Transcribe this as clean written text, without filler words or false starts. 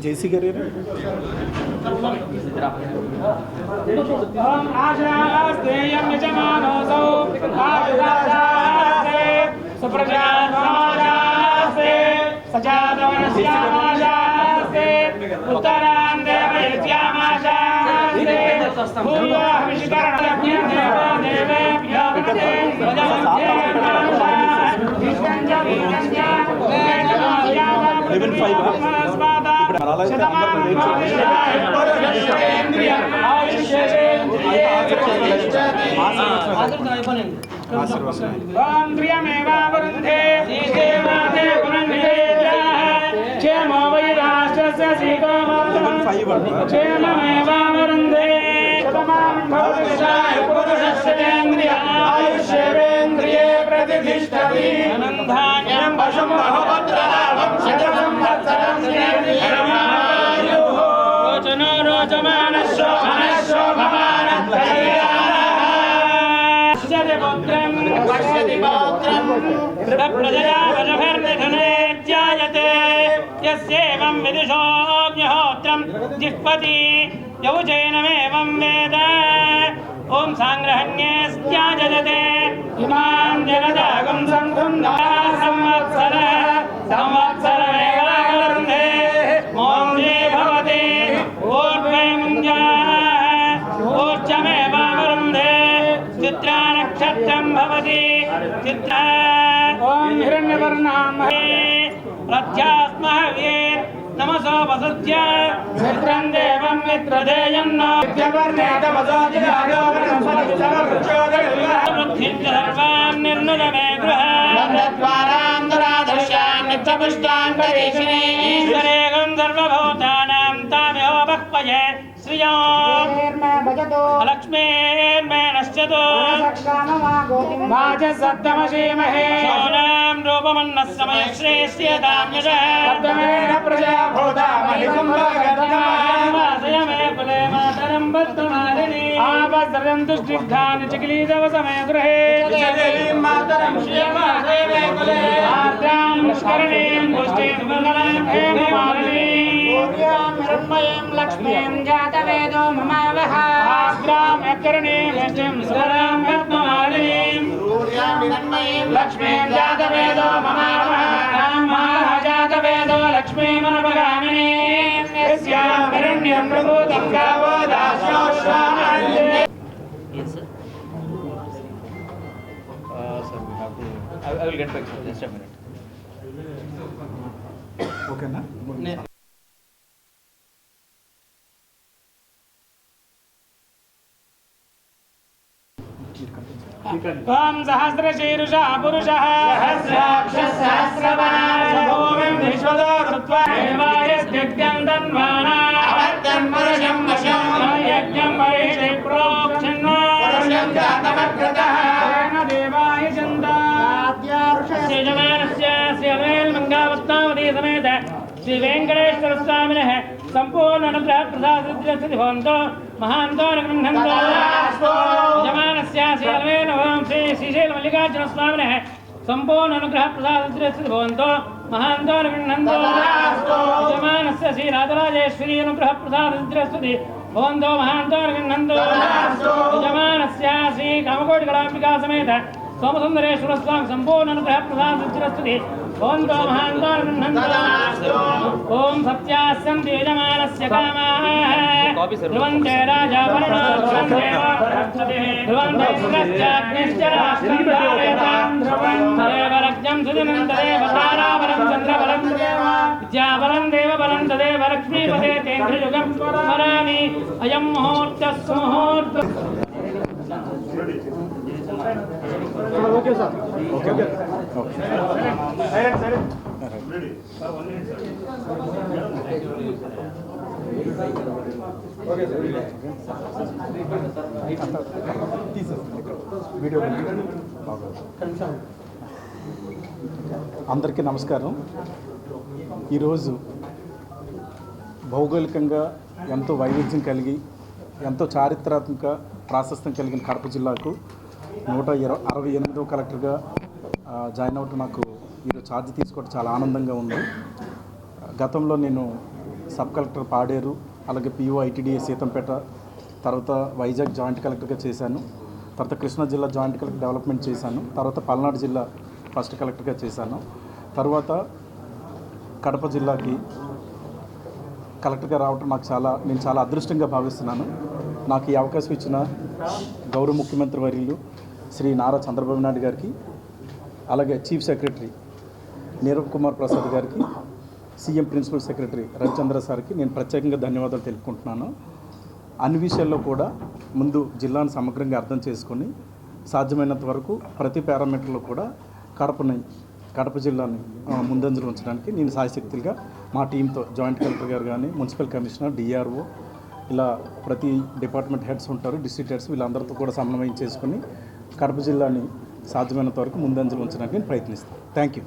జేసీ గారు यस्येवं विदुषोऽग्निहोत्रं जिह्वति यौजैनमेवं वेद ॐ सांग्रहण्येऽस्त्याजते इमां जगदागं संगुन्ना संवत्सर संवत्सरमेवावरुन्धे मोङ्गे भवति ऊर्ध्वे मुञ्जा ऊर्जमेवावरुन्धे चित्रा नक्षत्रं भवति चित्रा ॐ हिरण्यवर्णामहे प्रत्यास्महे नमसो वसुद्य मित्रं देवं मित्रधेयं नो विद्यवर्णेत वसोजिराजो वृद्धिं च सर्वान् निर्नुदमे गृहाद्वारां दुरादर्शान् नित्यपुष्टां करीषिणे ईश्वरेगं सर्वभूतानां तामेव बह्वये श्रियो लक्ष्मीर्मे नश्यतो वाचसत्तमशीमहे सोनां रूपमन्नः समय श्रेष्ठ्यतां यशः प्रजा भूता मलिकुम्भगद्गासयमे कुले मातरं बद्धमालिनी आवसरं दुष्टिग्धानि चिक्लीदव समय गृहे देवीं मातरं श्रियमासेवे कुले आद्यां निष्करणीं पुष्टिं मङ्गलं हेममालिनी हिरण्मयीं लक्ष्मीं जातवेदो ममावह आद्यां यकरणीं यष्टिं स्वरां पद्ममालिनीं हिरण्मयीं लक्ष्मीं जातवेदो ममावह जातवेदो लक्ष्मीमनुपगामिनी यस्यां हिरण्यं प्रभूतं गावो दास्योश्वानन्ये. Yes, sir. Sir, we have to. I will get back, sir. Just a minute. Okay, na? ॐ सहस्रशीर्षा पुरुषः सहस्राक्षः सहस्रवान् भूमिं विश्वतो कृत्वा देवायस्यज्ञं तन्वाना अवर्तं पुरुषं वशं यज्ञं वैषे प्रोक्षन् पुरुषं जातमग्रतः तेन देवाय चन्दाद्यार्षस्य जमानस्य श्रीवेल्मङ्गावत्तावती समेत श्री वेंकटेश्वर स्वामिनः संपूर्ण अनुग्रह प्रसाद भवन्तो महान्तो गृह्णन्तो यजमानस्य श्रीअलवेन ओं श्री श्रीशैलमल्लिकार्जुन स्वामिनः संपूर्ण अनुग्रह प्रसाद भवन्तो महान्तो गृह्णन्तो यजमानस्य श्री राजराजेश्वरी अनुग्रह प्रसाद भवन्तो महान्तो गृह्णन्तो यजमानस्य श्री कामकोटिकलाम्बिका समेत सोमसुंदरेश्वर स्वामी संपूर्ण अनुग्रह प्रसाद भवन्तो महान्तो गृह्णन्तो ओम सत्यास्सन्ति यजमानस्य कामाः ध्रुवन्ते राजा वरुणो ध्रुवन्ते इन्द्रश्चाग्निश्च राष्ट्रं धारयतां देवरज्ञं सुदिनं तदेव ताराबलं चन्द्रबलं विद्याबलं देवबलं तदेव लक्ष्मीपते तेन्द्रयुगं स्मरामि अयं मुहूर्तः सुमुहूर्तः. Okay, sir. Okay. Silent. Ready. Sir, 1 minute, sir. Okay, sir. Video అందరికీ నమస్కారం. ఈరోజు భౌగోళికంగా ఎంతో వైవిధ్యం కలిగి ఎంతో చారిత్రాత్మక ప్రాశస్త్యం కలిగిన కడప జిల్లాకు 168వ కలెక్టర్గా జాయిన్ అవ్వటం నాకు ఈరోజు ఛార్జ్ తీసుకోవడం చాలా ఆనందంగా ఉంది. గతంలో నేను సబ్ కలెక్టర్ పాడేరు, అలాగే పిఓ ఐటీడీఏ సీతంపేట, తర్వాత వైజాగ్ జాయింట్ కలెక్టర్గా చేశాను. తర్వాత కృష్ణా జిల్లా జాయింట్ కలెక్టర్ డెవలప్మెంట్ చేశాను. తర్వాత పల్నాడు జిల్లా ఫస్ట్ కలెక్టర్గా చేశాను. తర్వాత కడప జిల్లాకి కలెక్టర్గా రావటం నేను చాలా అదృష్టంగా భావిస్తున్నాను. నాకు ఈ అవకాశం ఇచ్చిన గౌరవ ముఖ్యమంత్రి వర్యులు శ్రీ నారా చంద్రబాబు నాయుడు గారికి, అలాగే చీఫ్ సెక్రటరీ నీరవ్ కుమార్ ప్రసాద్ గారికి, సీఎం ప్రిన్సిపల్ సెక్రటరీ రవిచంద్ర సార్కి నేను ప్రత్యేకంగా ధన్యవాదాలు తెలుపుకుంటున్నాను. అన్ని విషయాల్లో కూడా ముందు జిల్లాను సమగ్రంగా అర్థం చేసుకొని సాధ్యమైనంత వరకు ప్రతి పారామీటర్లో కూడా కడప జిల్లాని ముందంజలు ఉంచడానికి నేను సాయశక్తులుగా మా టీంతో జాయింట్ కలెక్టర్ గారు కానీ, మున్సిపల్ కమిషనర్, డిఆర్ఓ, ఇలా ప్రతి డిపార్ట్మెంట్ హెడ్స్ ఉంటారు, డిస్ట్రిక్ట్ హెడ్స్, వీళ్ళందరితో కూడా సమన్వయం చేసుకొని కడప జిల్లాని సాధ్యమైనంత వరకు ముందంజలు ఉంచడానికి నేను ప్రయత్నిస్తాను. Thank you.